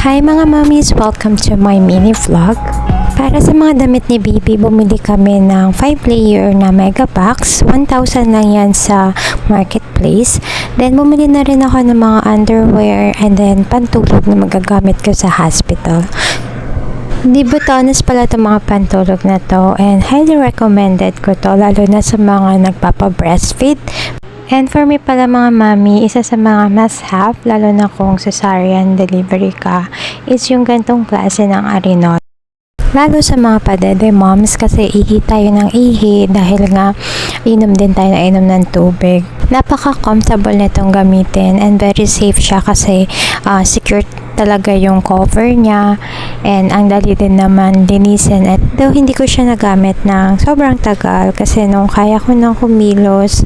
Hi mga mommies! Welcome to my mini vlog. Para sa mga damit ni baby, bumili kami ng 5-layer na mega box. 1,000 lang yan sa marketplace. Then bumili na rin ako ng mga underwear and then pantulog na magagamit ko sa hospital. Di botones pala itong mga pantulog na to and highly recommended ko to lalo na sa mga nagpapa-breastfeed. And for me pala mga mami, isa sa mga must-have, lalo na kung cesarean delivery ka, is yung gantong klase ng arinol. Lalo sa mga padede moms kasi ihi tayo ng ihi dahil nga inom din tayo na inom ng tubig. Napaka-comfortable nitong gamitin and very safe siya kasi secure talaga yung cover niya and ang dali din naman linisin. At though hindi ko siya nagamit ng sobrang tagal kasi nung kaya ko nang kumilos,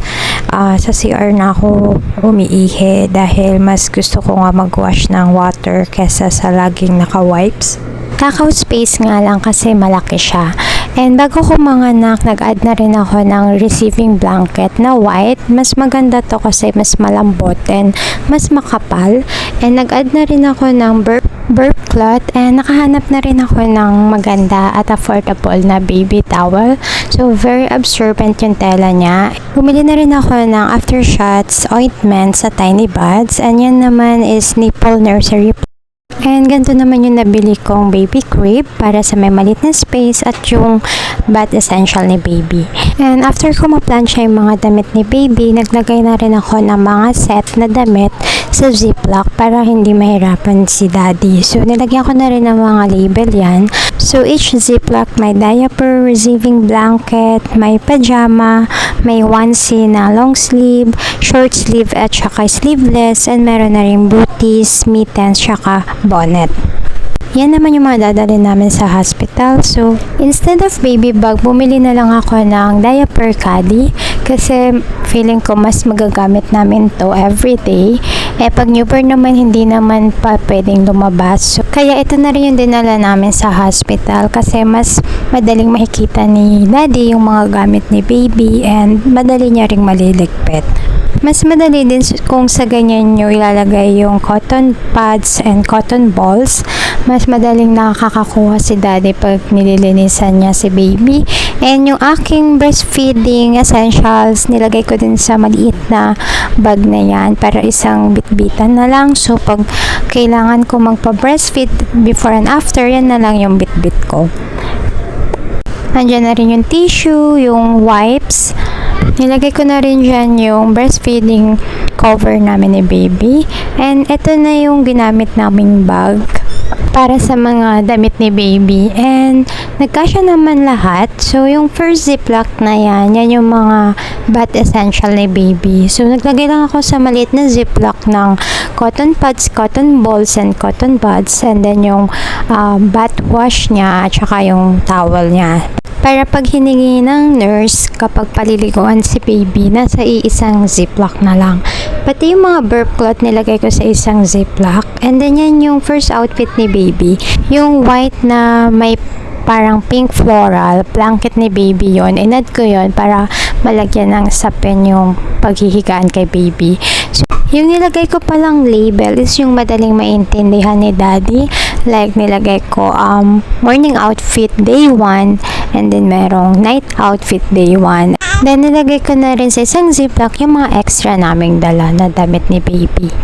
sa CR na ako umiihi dahil mas gusto ko nga mag-wash ng water kesa sa laging naka-wipes. Takaw space nga lang kasi malaki siya. And bago ko manganak, nag-add na rin ako ng receiving blanket na white. Mas maganda to kasi mas malambot and mas makapal. And nag-add na rin ako ng burp cloth and nakahanap na rin ako ng maganda at affordable na baby towel. So, very absorbent yung tela niya. Bumili na rin ako ng aftershots ointment sa Tiny Buds and yan naman is nipple nursery. And ganito naman yung nabili kong baby crib para sa may maliit na space at yung bath essential ni baby. And after ko ma-plancha yung mga damit ni baby, naglagay na rin ako ng mga set na damit sa ziplock para hindi mahirapan si daddy. So nilagyan ko na rin ng mga label yan. So each ziplock may diaper, receiving blanket, may pajama, may onesie na long sleeve, short sleeve at saka sleeveless, and meron na rin booties, mittens, saka bonnet. Yan naman yung mga dadalhin namin sa hospital. So, instead of baby bag, bumili na lang ako ng diaper caddy kasi feeling ko mas magagamit namin to everyday. Pag newborn naman, hindi naman pa pwedeng lumabas. So, kaya ito na rin yung dinala namin sa hospital kasi mas madaling makikita ni daddy yung mga gamit ni baby and madali niya ring maliligpit. Mas madali din kung sa ganyan nyo ilalagay yung cotton pads and cotton balls. Mas madaling nakakakuha si daddy pag nililinisan niya si baby. And yung aking breastfeeding essentials, nilagay ko din sa maliit na bag na yan para isang bitbitan na lang. So pag kailangan ko magpa-breastfeed before and after, yan na lang yung bitbit ko. Nandiyan na rin yung tissue, yung wipes. Nilagay ko na rin dyan yung breastfeeding cover namin ni baby. And ito na yung ginamit naming bag para sa mga damit ni baby. And nagkasya naman lahat. So yung first ziplock na yan yung mga bath essential ni baby. So naglagay lang ako sa maliit na ziplock ng cotton pads, cotton balls, and cotton buds. And then yung bath wash niya at saka yung towel niya. Para pag hiningi ng nurse kapag paliliguan si baby, nasa iisang ziplock na lang. Pati yung mga burp cloth nilagay ko sa isang ziplock. And then yan yung first outfit ni baby. Yung white na may parang pink floral, blanket ni baby yon. Inad ko yon para malagyan ng sapin yung paghihigaan kay baby. So, yung nilagay ko palang label is yung madaling maintindihan ni daddy. Like nilagay ko morning outfit day 1 and then merong night outfit day 1. Then nilagay ko na rin sa isang ziplock yung mga extra naming dala na damit ni baby.